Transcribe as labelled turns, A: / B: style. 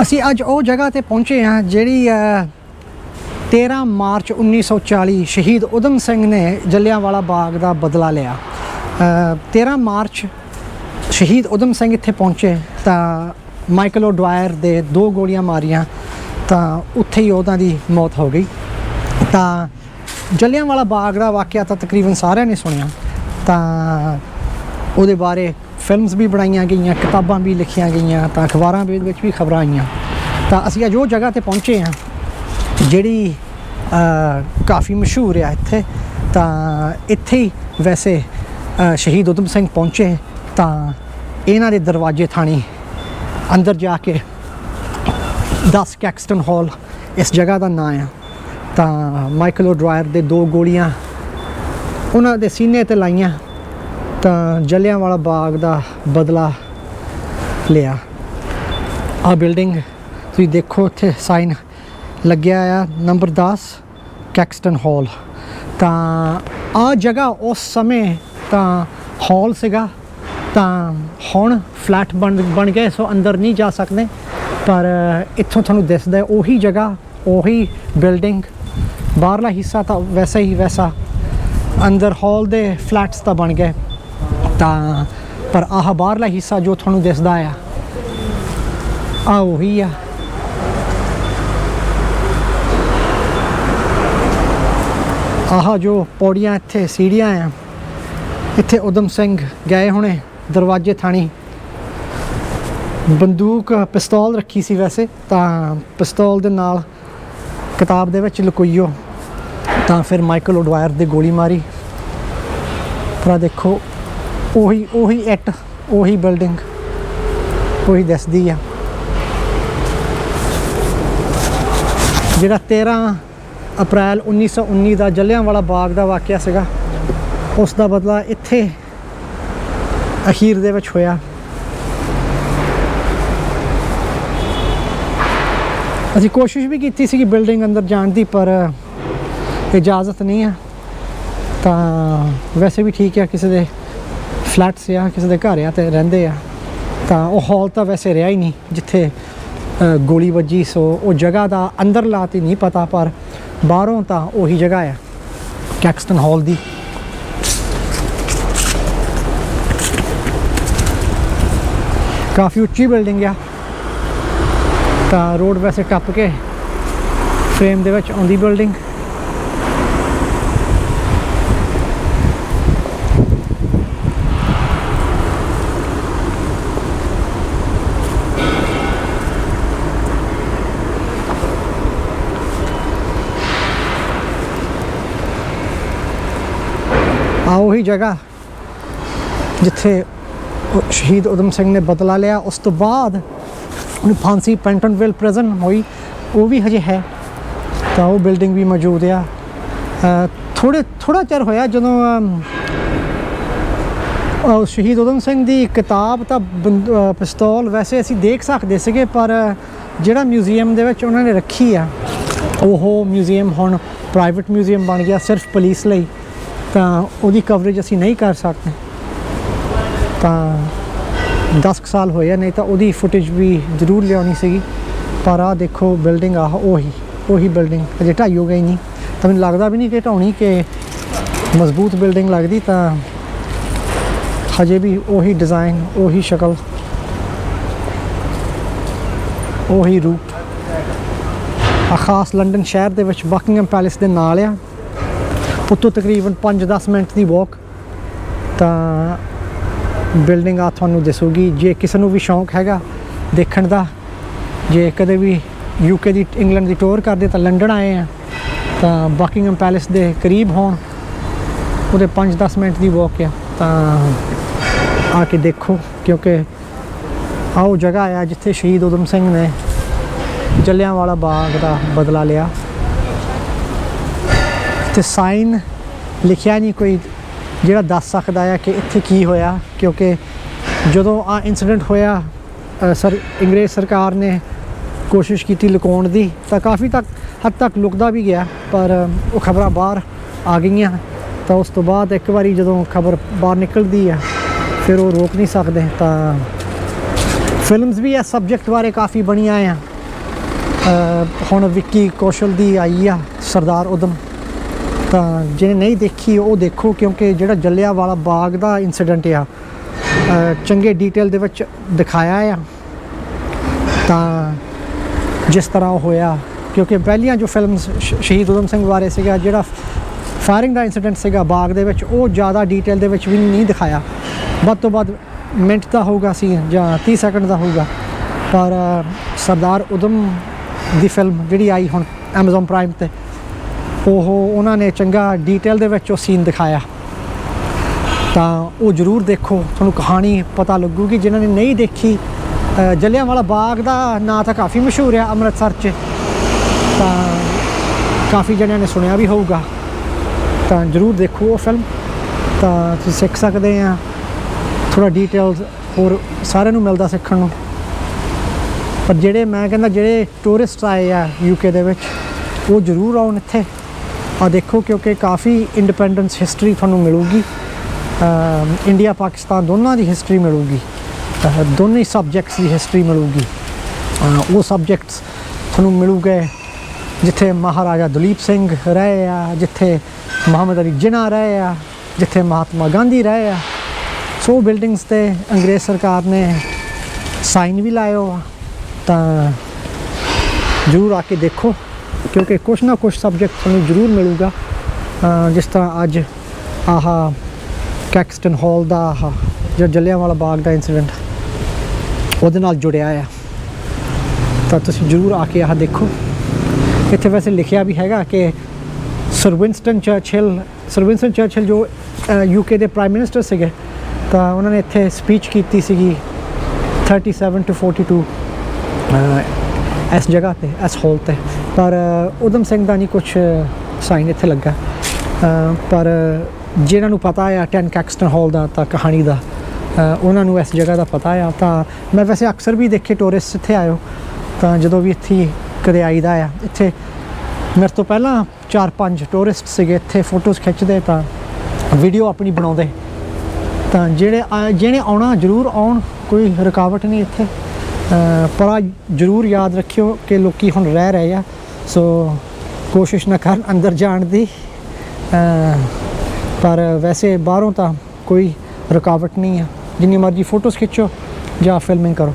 A: ਅਸੀਂ ਅੱਜ ਉਹ ਜਗ੍ਹਾ ਤੇ ਪਹੁੰਚੇ ਹਾਂ ਜਿਹੜੀ 13 ਮਾਰਚ 1940 ਸ਼ਹੀਦ ਊਧਮ ਸਿੰਘ ਨੇ ਜਲਿਆਂਵਾਲਾ ਬਾਗ ਦਾ ਬਦਲਾ ਲਿਆ। 13 ਮਾਰਚ ਸ਼ਹੀਦ ਊਧਮ ਸਿੰਘ ਇੱਥੇ ਪਹੁੰਚੇ ਤਾਂ ਮਾਈਕਲ ਓਡਵਾਇਰ ਦੇ 2 ਗੋਲੀਆਂ ਮਾਰੀਆਂ ਤਾਂ ਉੱਥੇ ਹੀ ਉਹਨਾਂ ਦੀ ਮੌਤ ਹੋ ਗਈ। ਤਾਂ ਜਲਿਆਂਵਾਲਾ ਬਾਗ ਦਾ ਵਾਕਿਆ ਤਾਂ ਤਕਰੀਬਨ ਸਾਰਿਆਂ ਨੇ ਸੁਣਿਆ, ਤਾਂ ਉਹਦੇ ਬਾਰੇ ਫਿਲਮਸ ਵੀ ਬਣਾਈਆਂ ਗਈਆਂ, ਕਿਤਾਬਾਂ ਵੀ ਲਿਖੀਆਂ ਗਈਆਂ, ਤਾਂ ਅਖਬਾਰਾਂ ਵਿੱਚ ਵੀ ਖਬਰਾਂ ਆਈਆਂ। ਤਾਂ ਅਸੀਂ ਅੱਜ ਉਹ ਜਗ੍ਹਾ 'ਤੇ ਪਹੁੰਚੇ ਹਾਂ ਜਿਹੜੀ ਕਾਫੀ ਮਸ਼ਹੂਰ ਆ ਇੱਥੇ। ਤਾਂ ਇੱਥੇ ਹੀ ਵੈਸੇ ਸ਼ਹੀਦ ਊਧਮ ਸਿੰਘ ਪਹੁੰਚੇ ਤਾਂ ਇਹਨਾਂ ਦੇ ਦਰਵਾਜ਼ੇ ਥਾਣੀ ਅੰਦਰ ਜਾ ਕੇ 10 ਕੈਕਸਟਨ ਹਾਲ ਇਸ ਜਗ੍ਹਾ ਦਾ ਨਾਂ ਆ। ਤਾਂ ਮਾਈਕਲ ਓਡਵਾਇਰ ਦੇ 2 ਗੋਲੀਆਂ ਉਹਨਾਂ ਦੇ ਸੀਨੇ 'ਤੇ ਲਾਈਆਂ ਤਾਂ ਜਲਿਆਂਵਾਲਾ ਬਾਗ ਦਾ ਬਦਲਾ ਲਿਆ। ਆਹ ਬਿਲਡਿੰਗ ਤੁਸੀਂ ਦੇਖੋ, ਇੱਥੇ ਸਾਈਨ ਲੱਗਿਆ ਆ ਨੰਬਰ 10 ਕੈਕਸਟਨ ਹਾਲ। ਤਾਂ ਆਹ ਜਗ੍ਹਾ ਉਸ ਸਮੇਂ ਤਾਂ ਹਾਲ ਸੀਗਾ, ਤਾਂ ਹੁਣ ਫਲੈਟ ਬਣ ਗਏ, ਸੋ ਅੰਦਰ ਨਹੀਂ ਜਾ ਸਕਦੇ, ਪਰ ਇੱਥੋਂ ਤੁਹਾਨੂੰ ਦਿਸਦਾ ਉਹੀ ਜਗ੍ਹਾ, ਉਹੀ ਬਿਲਡਿੰਗ। ਬਾਹਰਲਾ ਹਿੱਸਾ ਤਾਂ ਵੈਸਾ ਹੀ ਵੈਸਾ, ਅੰਦਰ ਹਾਲ ਦੇ ਫਲੈਟਸ ਤਾਂ ਬਣ ਗਏ, ਤਾਂ ਪਰ ਆਹ ਬਾਹਰਲਾ ਹਿੱਸਾ ਜੋ ਤੁਹਾਨੂੰ ਦਿਸਦਾ ਆ ਉਹੀ ਆ। ਆਹ ਜੋ ਪੌੜੀਆਂ ਇੱਥੇ ਸੀੜੀਆਂ ਆ, ਇੱਥੇ ਊਧਮ ਸਿੰਘ ਗਏ ਹੋਣੇ। ਦਰਵਾਜ਼ੇ ਥਾਣੀ ਬੰਦੂਕ ਪਿਸਤੌਲ ਰੱਖੀ ਸੀ ਵੈਸੇ, ਤਾਂ ਪਿਸਤੌਲ ਦੇ ਨਾਲ ਕਿਤਾਬ ਦੇ ਵਿੱਚ ਲੁਕੋਈਓ, ਤਾਂ ਫਿਰ ਮਾਈਕਲ ਓਡਵਾਇਰ ਦੇ ਗੋਲੀ ਮਾਰੀ। ਪਰ ਦੇਖੋ ਉਹੀ ਇੱਟ, ਉਹੀ ਬਿਲਡਿੰਗ, ਉਹੀ ਦਿਸਦੀ ਆ। ਜਿਹੜਾ 13 ਅਪ੍ਰੈਲ 1919 ਦਾ ਜਲਿਆਂਵਾਲਾ ਬਾਗ ਦਾ ਵਾਕਿਆ ਸੀਗਾ, ਉਸ ਦਾ ਬਦਲਾ ਇੱਥੇ ਅਖੀਰ ਦੇ ਵਿੱਚ ਹੋਇਆ। ਅਸੀਂ ਕੋਸ਼ਿਸ਼ ਵੀ ਕੀਤੀ ਸੀ ਕਿ ਬਿਲਡਿੰਗ ਅੰਦਰ ਜਾਣ ਦੀ, ਪਰ ਇਜਾਜ਼ਤ ਨਹੀਂ ਆ। ਤਾਂ ਵੈਸੇ ਵੀ ਠੀਕ ਆ, ਕਿਸੇ ਦੇ ਫਲੈਟਸ ਆ, ਕਿਸੇ ਦੇ ਘਰ ਆ ਤੇ ਰਹਿੰਦੇ ਆ। ਤਾਂ ਉਹ ਹਾਲ ਤਾਂ ਵੈਸੇ ਰਿਹਾ ਹੀ ਨਹੀਂ ਜਿੱਥੇ ਗੋਲੀ ਵੱਜੀ, ਸੋ ਉਹ ਜਗ੍ਹਾ ਦਾ ਅੰਦਰਲਾ ਤਾਂ ਨਹੀਂ ਪਤਾ, ਪਰ ਬਾਹਰੋਂ ਤਾਂ ਉਹੀ ਜਗ੍ਹਾ ਆ ਕੈਕਸਟਨ ਹਾਲ ਦੀ। ਕਾਫੀ ਉੱਚੀ ਬਿਲਡਿੰਗ ਆ, ਤਾਂ ਰੋਡ ਵੈਸੇ ਟੱਪ ਕੇ ਫਰੇਮ ਦੇ ਵਿੱਚ ਆਉਂਦੀ ਬਿਲਡਿੰਗ। ਆ ਉਹੀ ਜਗ੍ਹਾ ਜਿੱਥੇ ਸ਼ਹੀਦ ਊਧਮ ਸਿੰਘ ਨੇ ਬਦਲਾ ਲਿਆ। ਉਸ ਤੋਂ ਬਾਅਦ ਉਹਨੂੰ ਫਾਂਸੀ ਪੈਂਟਨਵਿਲ ਪ੍ਰਿਜ਼ਨ ਹੋਈ, ਉਹ ਵੀ ਹਜੇ ਹੈ, ਤਾਂ ਉਹ ਬਿਲਡਿੰਗ ਵੀ ਮੌਜੂਦ ਆ। ਥੋੜ੍ਹਾ ਚਿਰ ਹੋਇਆ ਜਦੋਂ ਸ਼ਹੀਦ ਊਧਮ ਸਿੰਘ ਦੀ ਕਿਤਾਬ ਤਾਂ ਪਿਸਤੌਲ ਵੈਸੇ ਅਸੀਂ ਦੇਖ ਸਕਦੇ ਸੀਗੇ, ਪਰ ਜਿਹੜਾ ਮਿਊਜ਼ੀਅਮ ਦੇ ਵਿੱਚ ਉਹਨਾਂ ਨੇ ਰੱਖੀ ਆ, ਉਹ ਮਿਊਜ਼ੀਅਮ ਹੁਣ ਪ੍ਰਾਈਵੇਟ ਮਿਊਜ਼ੀਅਮ ਬਣ ਗਿਆ ਸਿਰਫ ਪੁਲਿਸ ਲਈ, ਤਾਂ ਉਹਦੀ ਕਵਰੇਜ ਅਸੀਂ ਨਹੀਂ ਕਰ ਸਕਦੇ। ਤਾਂ 10 ਸਾਲ ਹੋਏ ਆ, ਨਹੀਂ ਤਾਂ ਉਹਦੀ ਫੁਟੇਜ ਵੀ ਜ਼ਰੂਰ ਲਿਆਉਣੀ ਸੀਗੀ। ਪਰ ਆਹ ਦੇਖੋ ਬਿਲਡਿੰਗ, ਆਹ ਉਹੀ ਬਿਲਡਿੰਗ ਅਜੇ ਢਾਈ ਹੋ ਗਈ ਨਹੀਂ, ਤਾਂ ਮੈਨੂੰ ਲੱਗਦਾ ਵੀ ਨਹੀਂ ਕਿ ਢਾਉਣੀ, ਕਿ ਮਜ਼ਬੂਤ ਬਿਲਡਿੰਗ ਲੱਗਦੀ। ਤਾਂ ਹਜੇ ਵੀ ਉਹੀ ਡਿਜ਼ਾਈਨ, ਉਹੀ ਸ਼ਕਲ, ਉਹੀ ਰੂਪ। ਆ ਖਾਸ ਲੰਡਨ ਸ਼ਹਿਰ ਦੇ ਵਿੱਚ ਬਕਿੰਘਮ ਪੈਲੇਸ ਦੇ ਨਾਲ ਆ, ਉੱਤੋਂ ਤਕਰੀਬਨ 5-10 ਮਿੰਟ ਦੀ ਵਾਕ। ਤਾਂ ਬਿਲਡਿੰਗ ਆ ਤੁਹਾਨੂੰ ਦਿਸੂਗੀ, ਜੇ ਕਿਸੇ ਨੂੰ ਵੀ ਸ਼ੌਂਕ ਹੈਗਾ ਦੇਖਣ ਦਾ, ਜੇ ਕਦੇ ਵੀ UK ਦੀ, ਇੰਗਲੈਂਡ ਦੀ ਟੂਰ ਕਰਦੇ ਤਾਂ ਲੰਡਨ ਆਏ ਆ, ਤਾਂ ਬਕਿੰਘਮ ਪੈਲੇਸ ਦੇ ਕਰੀਬ ਹੋਣ, ਉਹਦੇ 5-10 ਮਿੰਟ ਦੀ ਵਾਕ ਆ। ਤਾਂ ਆ ਕੇ ਦੇਖੋ, ਕਿਉਂਕਿ ਆਹ ਉਹ ਜਗ੍ਹਾ ਆ ਜਿੱਥੇ ਸ਼ਹੀਦ ਊਧਮ ਸਿੰਘ ਨੇ ਜਲਿਆਂਵਾਲਾ ਬਾਗ ਦਾ ਬਦਲਾ ਲਿਆ। ਤੇ ਸਾਈਨ ਲਿਖਿਆ ਨਹੀਂ ਕੋਈ ਜਿਹੜਾ ਦੱਸ ਸਕਦਾ ਆ ਕਿ ਇੱਥੇ ਕੀ ਹੋਇਆ, ਕਿਉਂਕਿ ਜਦੋਂ ਆ ਇਨਸੀਡੈਂਟ ਹੋਇਆ ਅੰਗਰੇਜ਼ ਸਰਕਾਰ ਨੇ ਕੋਸ਼ਿਸ਼ ਕੀਤੀ ਲੁਕਾਉਣ ਦੀ, ਤਾਂ ਕਾਫੀ ਹੱਦ ਤੱਕ ਲੁਕਦਾ ਵੀ ਗਿਆ, ਪਰ ਉਹ ਖਬਰਾਂ ਬਾਹਰ ਆ ਗਈਆਂ। ਤਾਂ ਉਸ ਤੋਂ ਬਾਅਦ ਇੱਕ ਵਾਰੀ ਜਦੋਂ ਖਬਰ ਬਾਹਰ ਨਿਕਲਦੀ ਆ, ਫਿਰ ਉਹ ਰੋਕ ਨਹੀਂ ਸਕਦੇ, ਤਾਂ ਫਿਲਮਸ ਵੀ ਇਸ ਸਬਜੈਕਟ ਬਾਰੇ ਕਾਫੀ ਬਣੀਆਂ ਆ। ਹੁਣ ਵਿੱਕੀ ਕੌਸ਼ਲ ਦੀ ਆਈ ਆ ਸਰਦਾਰ ਉਦਮ, ਤਾਂ ਜਿਹਨੇ ਨਹੀਂ ਦੇਖੀ ਉਹ ਦੇਖੋ, ਕਿਉਂਕਿ ਜਿਹੜਾ ਜਲਿਆਂਵਾਲਾ ਬਾਗ ਦਾ ਇੰਸੀਡੈਂਟ ਆ ਚੰਗੇ ਡਿਟੇਲ ਦੇ ਵਿੱਚ ਦਿਖਾਇਆ ਆ। ਤਾਂ ਜਿਸ ਤਰ੍ਹਾਂ ਉਹ ਹੋਇਆ, ਕਿਉਂਕਿ ਪਹਿਲੀਆਂ ਜੋ ਫਿਲਮਸ ਸ਼ਹੀਦ ਊਧਮ ਸਿੰਘ ਬਾਰੇ ਸੀਗਾ, ਜਿਹੜਾ ਫਾਇਰਿੰਗ ਦਾ ਇੰਸੀਡੈਂਟ ਸੀਗਾ ਬਾਗ ਦੇ ਵਿੱਚ, ਉਹ ਜ਼ਿਆਦਾ ਡਿਟੇਲ ਦੇ ਵਿੱਚ ਵੀ ਨਹੀਂ ਦਿਖਾਇਆ। ਵੱਧ ਤੋਂ ਵੱਧ ਮਿੰਟ ਦਾ ਹੋਊਗਾ ਸੀ ਜਾਂ 30 ਸੈਕਿੰਡ ਦਾ ਹੋਊਗਾ। ਪਰ ਸਰਦਾਰ ਉਦਮ ਦੀ ਫਿਲਮ ਜਿਹੜੀ ਆਈ ਹੁਣ ਐਮਾਜ਼ੋਨ ਪ੍ਰਾਈਮ 'ਤੇ, ਉਹਨਾਂ ਨੇ ਚੰਗਾ ਡਿਟੇਲ ਦੇ ਵਿੱਚ ਉਹ ਸੀਨ ਦਿਖਾਇਆ। ਤਾਂ ਉਹ ਜ਼ਰੂਰ ਦੇਖੋ, ਤੁਹਾਨੂੰ ਕਹਾਣੀ ਪਤਾ ਲੱਗੂਗੀ। ਜਿਨ੍ਹਾਂ ਨੇ ਨਹੀਂ ਦੇਖੀ, ਜਲਿਆਂਵਾਲਾ ਬਾਗ ਦਾ ਨਾਂ ਤਾਂ ਕਾਫੀ ਮਸ਼ਹੂਰ ਆ ਅੰਮ੍ਰਿਤਸਰ 'ਚ, ਤਾਂ ਕਾਫੀ ਜਣਿਆਂ ਨੇ ਸੁਣਿਆ ਵੀ ਹੋਊਗਾ। ਤਾਂ ਜ਼ਰੂਰ ਦੇਖੋ ਉਹ ਫਿਲਮ, ਤਾਂ ਤੁਸੀਂ ਸਿੱਖ ਸਕਦੇ ਆ ਥੋੜ੍ਹਾ ਡਿਟੇਲਸ, ਹੋਰ ਸਾਰਿਆਂ ਨੂੰ ਮਿਲਦਾ ਸਿੱਖਣ ਨੂੰ। ਪਰ ਜਿਹੜੇ ਮੈਂ ਕਹਿੰਦਾ ਜਿਹੜੇ ਟੂਰਿਸਟ ਆਏ ਆ UK ਦੇ ਵਿੱਚ, ਉਹ ਜ਼ਰੂਰ ਆਉਣ ਇੱਥੇ ਆ ਦੇਖੋ, ਕਿਉਂਕਿ ਕਾਫੀ ਇੰਡੀਪੈਂਡੈਂਸ ਹਿਸਟਰੀ ਤੁਹਾਨੂੰ ਮਿਲੂਗੀ। ਇੰਡੀਆ ਪਾਕਿਸਤਾਨ ਦੋਨਾਂ ਦੀ ਹਿਸਟਰੀ ਮਿਲੂਗੀ, ਦੋਨੇ ਸਬਜੈਕਟਸ ਦੀ ਹਿਸਟਰੀ ਮਿਲੂਗੀ। ਉਹ ਸਬਜੈਕਟਸ ਤੁਹਾਨੂੰ ਮਿਲੂਗੇ ਜਿੱਥੇ ਮਹਾਰਾਜਾ ਦਲੀਪ ਸਿੰਘ ਰਹੇ ਆ, ਜਿੱਥੇ ਮੁਹੰਮਦ ਅਲੀ ਜਿਨਾ ਰਹੇ ਆ, ਜਿੱਥੇ ਮਹਾਤਮਾ ਗਾਂਧੀ ਰਹੇ ਆ। ਸੋ ਬਿਲਡਿੰਗਸ 'ਤੇ ਅੰਗਰੇਜ਼ ਸਰਕਾਰ ਨੇ ਸਾਈਨ ਵੀ ਲਾਇਓ ਆ। ਤਾਂ ਜ਼ਰੂਰ ਆ ਕੇ ਦੇਖੋ, ਕਿਉਂਕਿ ਕੁਛ ਨਾ ਕੁਛ ਸਬਜੈਕਟ ਤੁਹਾਨੂੰ ਜ਼ਰੂਰ ਮਿਲੂਗਾ। ਜਿਸ ਤਰ੍ਹਾਂ ਅੱਜ ਆਹ ਕੈਕਸਟਨ ਹਾਲ ਦਾ ਆਹ ਜੋ ਜਲਿਆਂਵਾਲਾ ਬਾਗ ਦਾ ਇੰਸੀਡੈਂਟ ਉਹਦੇ ਨਾਲ ਜੁੜਿਆ ਆ। ਤਾਂ ਤੁਸੀਂ ਜ਼ਰੂਰ ਆ ਕੇ ਆਹ ਦੇਖੋ। ਇੱਥੇ ਵੈਸੇ ਲਿਖਿਆ ਵੀ ਹੈਗਾ ਕਿ ਸਰ ਵਿੰਸਟਨ ਚਰਚਿਲ ਜੋ UK ਦੇ ਪ੍ਰਾਈਮ ਮਿਨਿਸਟਰ ਸੀਗੇ, ਤਾਂ ਉਹਨਾਂ ਨੇ ਇੱਥੇ ਸਪੀਚ ਕੀਤੀ ਸੀਗੀ 37 to 42 ਇਸ ਜਗ੍ਹਾ 'ਤੇ, ਇਸ ਹਾਲ 'ਤੇ। ਪਰ ਊਧਮ ਸਿੰਘ ਦਾ ਨਹੀਂ ਕੁਛ ਸਾਈਨ ਇੱਥੇ ਲੱਗਾ। ਪਰ ਜਿਹਨਾਂ ਨੂੰ ਪਤਾ ਆ 10 ਕੈਕਸਟਨ ਹਾਲ ਦਾ ਤਾਂ ਕਹਾਣੀ ਦਾ, ਉਹਨਾਂ ਨੂੰ ਇਸ ਜਗ੍ਹਾ ਦਾ ਪਤਾ ਆ। ਤਾਂ ਮੈਂ ਵੈਸੇ ਅਕਸਰ ਵੀ ਦੇਖੇ ਟੂਰਿਸਟ ਇੱਥੇ ਆਇਓ, ਤਾਂ ਜਦੋਂ ਵੀ ਇੱਥੇ ਕਦੇ ਆਈਦਾ ਆ, ਇੱਥੇ ਮੇਰੇ ਤੋਂ ਪਹਿਲਾਂ 4-5 ਟੂਰਿਸਟ ਸੀਗੇ ਇੱਥੇ ਫੋਟੋਜ਼ ਖਿੱਚਦੇ, ਤਾਂ ਵੀਡੀਓ ਆਪਣੀ ਬਣਾਉਂਦੇ। ਤਾਂ ਜਿਹਨੇ ਆਉਣਾ ਜ਼ਰੂਰ ਆਉਣ, ਕੋਈ ਰੁਕਾਵਟ ਨਹੀਂ ਇੱਥੇ। ਪਰ ਜ਼ਰੂਰ ਯਾਦ ਰੱਖਿਓ ਕਿ ਲੋਕੀ ਹੁਣ ਰਹਿ ਰਹੇ ਆ, ਸੋ ਕੋਸ਼ਿਸ਼ ਨਾ ਕਰਨ ਅੰਦਰ ਜਾਣ ਦੀ। ਪਰ ਵੈਸੇ ਬਾਹਰੋਂ ਤਾਂ ਕੋਈ ਰੁਕਾਵਟ ਨਹੀਂ ਆ, ਜਿੰਨੀ ਮਰਜ਼ੀ ਫੋਟੋਜ਼ ਖਿੱਚੋ ਜਾਂ ਫਿਲਮਿੰਗ ਕਰੋ।